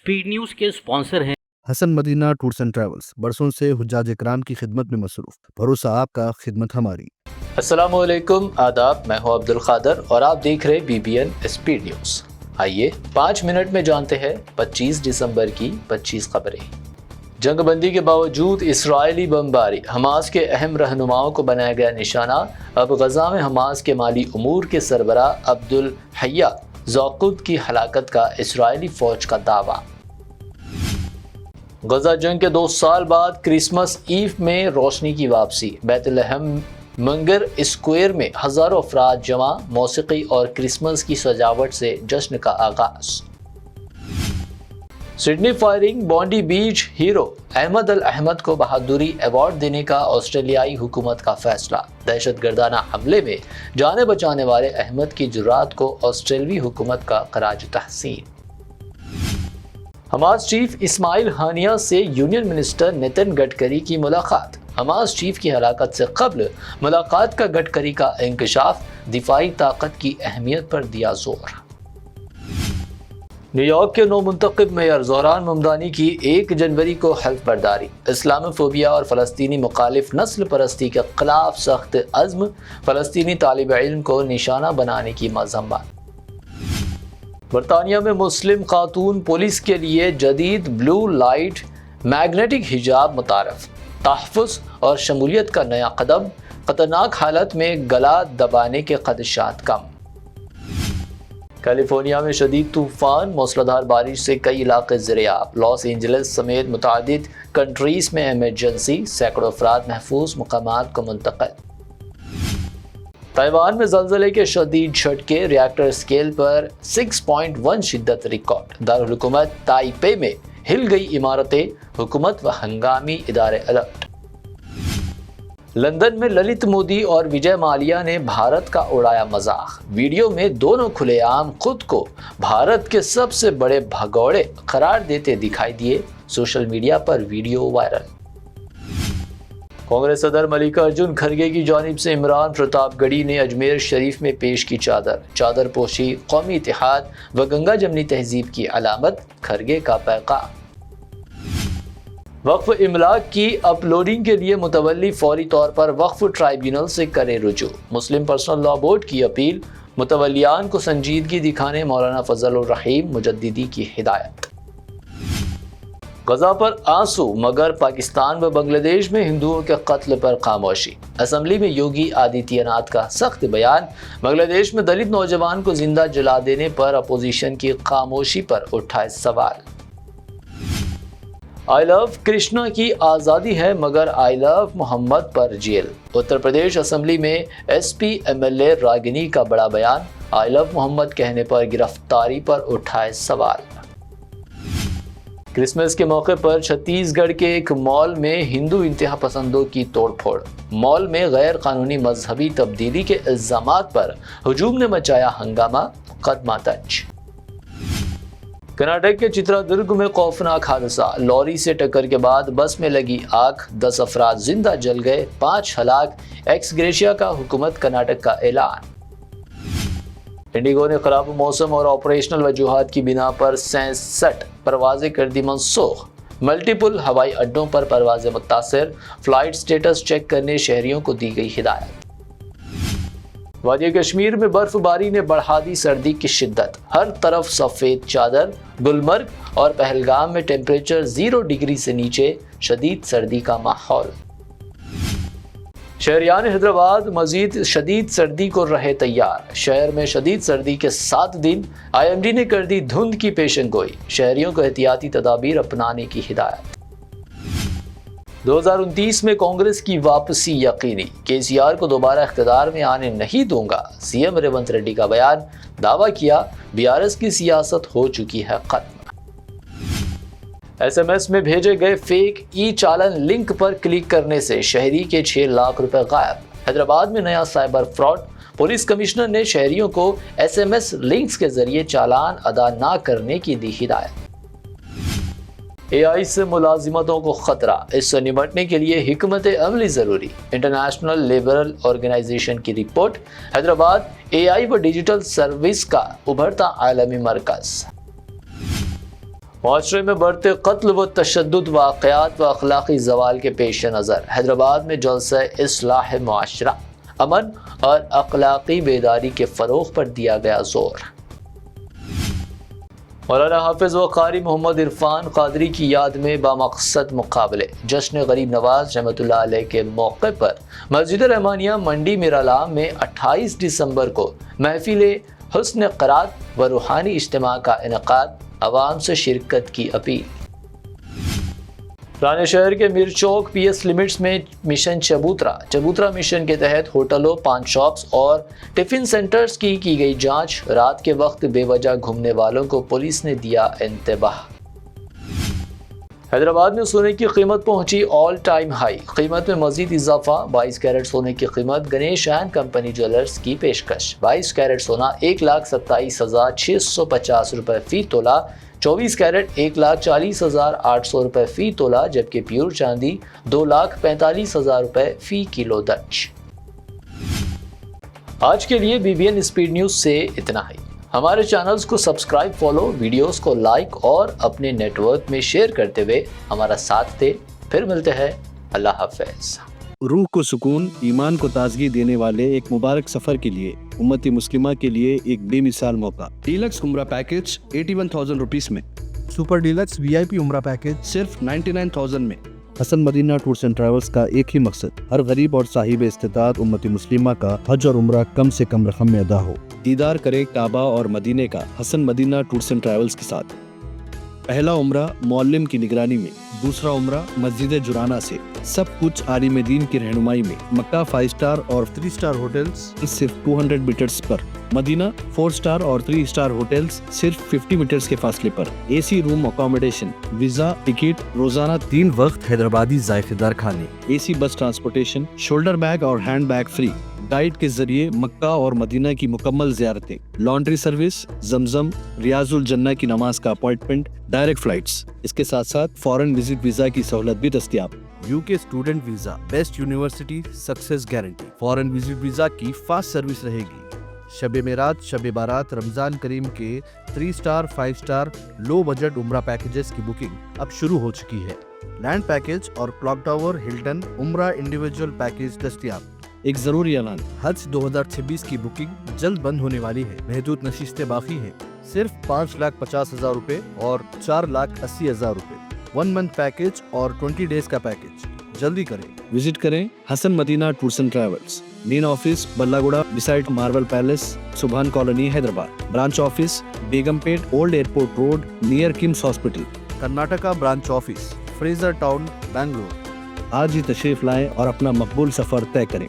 Speed news के sponsor हैं Hasan Madina tours and travels, बरसों से हुज्जाज इकराम की खिदमत में मसरूफ। भरोसा आपका, खिदमत हमारी। अस्सलामुअलैकुम, आदाब। मैं हूं अब्दुल खादर और आप देख रहे BBN स्पीड न्यूज। आइए 5 मिनट में जानते हैं 25 दिसंबर की 25 खबरें। जंगबंदी के बावजूद इसराइली बमबारी, हमास के अहम रहनुमाओं को बनाया गया निशाना। अब गजा में हमास के माली उमूर के सरबराह अब्दुल हय्या ज़ौक़ुद की हलाकत का इसराइली फौज का दावा। गजा जंग के 2 साल बाद क्रिसमस ईव में रोशनी की वापसी। बैतलहम मंगर स्क्वायर में हजारों अफराद जमा, मौसीकी और क्रिसमस की सजावट से जश्न का आगाज। सिडनी फायरिंग बॉन्डी बीच हीरो अहमद अल अहमद को बहादुरी अवार्ड देने का ऑस्ट्रेलियाई हुकूमत का फैसला। दहशतगर्दाना हमले में जाने बचाने वाले अहमद की जुर्रात को ऑस्ट्रेलियाई हुकूमत का खराज तहसीन। हमास चीफ इस्माइल हानिया से यूनियन मिनिस्टर नितिन गडकरी की मुलाकात। हमास चीफ की हलाकत से कबल मुलाकात का गडकरी का इंकशाफ, दिफाई ताकत की अहमियत पर दिया जोर। न्यूयॉर्क के नौमुंतखब मेयर ज़ोहरान ममदानी की 1 जनवरी को हल्फ बर्दारी। इस्लामोफोबिया और फ़लस्तीनी मुखालिफ नस्ल परस्ती के खिलाफ सख्त अज़्म, फ़लस्तीनी तालिब इल्म को निशाना बनाने की मज़म्मत। बरतानिया में मुस्लिम खातून पुलिस के लिए जदीद ब्लू लाइट मैग्नेटिक हिजाब मुतारफ। तहफ़्फ़ुज़ और शमूलियत का नया कदम, खतरनाक हालत में गला दबाने के खदशात कम। कैलिफोर्निया में शदीद तूफान, मूसलाधार बारिश से कई इलाके ज़िरआब। लॉस एंजल्स समेत मुतादिद कंट्रीज़ में इमरजेंसी, सैकड़ों अफराद महफूज मकामात को मुंतक़ल। ताइवान में ज़लज़ले के शदीद झटके, रिएक्टर स्केल पर 6.1 शिद्दत रिकॉर्ड। दारुल हुकूमत ताइपे में हिल गई इमारतें, हुकूमत व हंगामी इदारे अलर्ट। लंदन में ललित मोदी और विजय माल्या ने भारत का उड़ाया मजाक। वीडियो में दोनों खुलेआम खुद को भारत के सबसे बड़े भगोड़े करार देते दिखाई दिए। सोशल मीडिया पर वीडियो वायरल। कांग्रेस सदर मल्लिकार्जुन खड़गे की जानिब से इमरान प्रतापगढ़ी ने अजमेर शरीफ में पेश की चादर पोशी कौमी इत्तेहाद व गंगा जमनी तहजीब की अलामत, खड़गे का पैगाम। वक्फ इमलाक की अपलोडिंग के लिए मुतवल्ली फौरी तौर पर वक्फ ट्राइब्यूनल से करे रुजू। मुस्लिम पर्सनल लॉ बोर्ड की अपील, मुतवल्लियान को संजीदगी दिखाने मौलाना फजल रहीम मुजद्दिदी की हिदायत। गजा पर आंसू, मगर पाकिस्तान व बांग्लादेश में हिंदुओं के कत्ल पर खामोशी। असम्बली में योगी आदित्यनाथ का सख्त बयान। बांग्लादेश में दलित नौजवान को जिंदा जला देने पर अपोजिशन की खामोशी पर उठाए सवाल। आई लव कृष्णा की आज़ादी है मगर आई लव मोहम्मद पर जेल। उत्तर प्रदेश असम्बली में SP MLA रागिनी का बड़ा बयान। आई लव मोहम्मद कहने पर गिरफ्तारी पर उठाए सवाल। क्रिसमस के मौके पर छत्तीसगढ़ के एक मॉल में हिंदू इंतहा पसंदों की तोड़फोड़। मॉल में गैर कानूनी मजहबी तब्दीली के इल्जामात पर हुजूम ने मचाया हंगामा, मुकदमा दर्ज। कर्नाटक के चित्रादुर्ग में खौफनाक हादसा, लॉरी से टक्कर के बाद बस में लगी आग, 10 अफराद जिंदा जल गए, 5 हलाक। एक्स ग्रेशिया का हुकूमत कर्नाटक का ऐलान। इंडिगो ने खराब मौसम और ऑपरेशनल वजूहात की बिना पर 67 परवाजें कर दी मनसूख। मल्टीपल हवाई अड्डों पर परवाजें मुतासिर, फ्लाइट स्टेटस चेक करने शहरियों को दी गई हिदायत। वादी कश्मीर में बर्फबारी ने बढ़ा दी सर्दी की शिद्दत, हर तरफ सफ़ेद चादर। गुलमर्ग और पहलगाम में टेम्परेचर 0 डिग्री से नीचे, शदीद सर्दी का माहौल। शहरियान हैदराबाद मजीद शदीद सर्दी को रहे तैयार। शहर में शदीद सर्दी के 7 दिन। IMD ने कर दी धुंध की पेशन गोई, शहरियों को एहतियाती तदाबीर अपनाने की हिदायत। 2029 में कांग्रेस की वापसी यकीनी, KCR को दोबारा इख्तियार में आने नहीं दूंगा, CM रेवंत रेड्डी का बयान। दावा किया BRS की सियासत हो चुकी है खत्म। SMS में भेजे गए फेक चालान लिंक पर क्लिक करने से शहरी के 6 लाख रुपए गायब। हैदराबाद में नया साइबर फ्रॉड, पुलिस कमिश्नर ने शहरियों को SMS लिंक्स के जरिए चालान अदा न करने की दी हिदायत। AI से मुलाजिमतों को खतरा, इससे निपटने के लिए हिकमत अमली जरूरी। इंटरनेशनल लेबर ऑर्गेनाइजेशन की रिपोर्ट। हैदराबाद AI व डिजिटल सर्विस का उभरता आलमी मरकज। معاشرے میں بڑھتے قتل و تشدد واقعات و اخلاقی زوال کے پیش نظر حیدرآباد میں جلسہ اصلاح معاشرہ، امن اور اخلاقی بیداری کے فروغ پر دیا گیا زور۔ مولانا حافظ و قاری محمد عرفان قادری کی یاد میں بامقصد مقابلے، جشن غریب نواز رحمۃ اللہ علیہ کے موقع پر مسجد رحمانیہ منڈی میرالام میں 28 دسمبر کو محفل حسن قرات و روحانی اجتماع کا انعقاد، عوام سے شرکت کی اپیل۔ پرانے شہر کے میر چوک پی ایس لمٹس میں مشن چبوترا مشن کے تحت ہوٹلوں، پان شاپس اور ٹفن سینٹرز کی گئی جانچ، رات کے وقت بے وجہ گھومنے والوں کو پولیس نے دیا انتباہ۔ حیدرآباد میں سونے کی قیمت پہنچی آل ٹائم ہائی، قیمت میں مزید اضافہ، 22 کیرٹ سونے کی قیمت گنیش اینڈ کمپنی جویلرز کی پیشکش، 22 کیرٹ سونا 1,27,650 روپے فی تولہ، 24 کیرٹ 1,40,800 روپے فی تولہ، جبکہ پیور چاندی 2,45,000 روپے فی کلو درج۔ آج کے لیے BBN اسپیڈ نیوز سے اتنا ہی۔ ہمارے چینلز کو سبسکرائب، فالو، ویڈیوز کو لائک اور اپنے نیٹ ورک میں شیئر کرتے ہوئے ہمارا ساتھ دیں۔ پھر ملتے ہیں، اللہ حافظ۔ روح کو سکون، ایمان کو تازگی دینے والے ایک مبارک سفر کے لیے امت مسلمہ کے لیے ایک بے مثال موقع۔ ڈیلکس عمرہ پیکج 81,000 روپیز میں، سپر ڈیلکس VIP عمرہ پیکج صرف 99,000 میں۔ حسن مدینہ ٹورز اینڈ ٹریولز کا ایک ہی مقصد، ہر غریب اور صاحب استطاعت امت مسلمہ کا حج اور عمرہ کم سے کم رقم میں ادا ہو۔ دیدار کرے کعبہ اور مدینے کا حسن مدینہ ٹورز اینڈ ٹریولز کے ساتھ۔ پہلا عمرہ معلم کی نگرانی میں، دوسرا عمرہ مسجد جرانہ سے، سب کچھ عالم دین کی رہنمائی میں۔ مکہ 5 سٹار اور 3 سٹار ہوٹلز صرف 200 میٹرز پر، مدینہ 4 سٹار اور 3 سٹار ہوٹلز صرف 50 میٹرز کے فاصلے پر، AC روم اکوموڈیشن، ویزا، ٹکٹ، روزانہ 3 وقت حیدرآبادی ذائقے دار کھانے، AC بس ٹرانسپورٹیشن، شولڈر بیگ اور ہینڈ بیگ فری، گائیڈ کے ذریعے مکہ اور مدینہ کی مکمل زیارتیں، لانڈری سروس، زمزم، ریاض الجنہ کی نماز کا اپوائنٹمنٹ، ڈائریکٹ فلائٹس۔ اس کے ساتھ ساتھ فارن وزٹ ویزا کی سہولت بھی دستیاب۔ UK student visa, best university success guarantee, foreign visit visa کی فاسٹ سروس رہے گی۔ شب معراج، شب بارات، رمضان کریم کے 3 سٹار 5 سٹار لو بجٹ عمرہ پیکجز کی بکنگ اب شروع ہو چکی ہے۔ لینڈ پیکج اور کلاک ٹاور، ہلٹن عمرہ انڈیویجول پیکج دستیاب۔ ایک ضروری اعلان، حج 2026 کی بکنگ جلد بند ہونے والی ہے، محدود نشستیں باقی ہیں، صرف 5,50,000 روپے اور 4,80,000 روپے، 1 منتھ پیکج اور 20 ڈیز کا پیکج، جلدی کریں۔ وزٹ کریں Hasan Madina tours and travels, main office Balla Guda beside Marvel Palace, Subhan colony, Hyderabad. Branch office Begum Pet, old airport road, near KIMS hospital. Karnataka branch office, Fraser town, Bangalore. آج ہی تشریف لائیں اور اپنا مقبول سفر طے کریں۔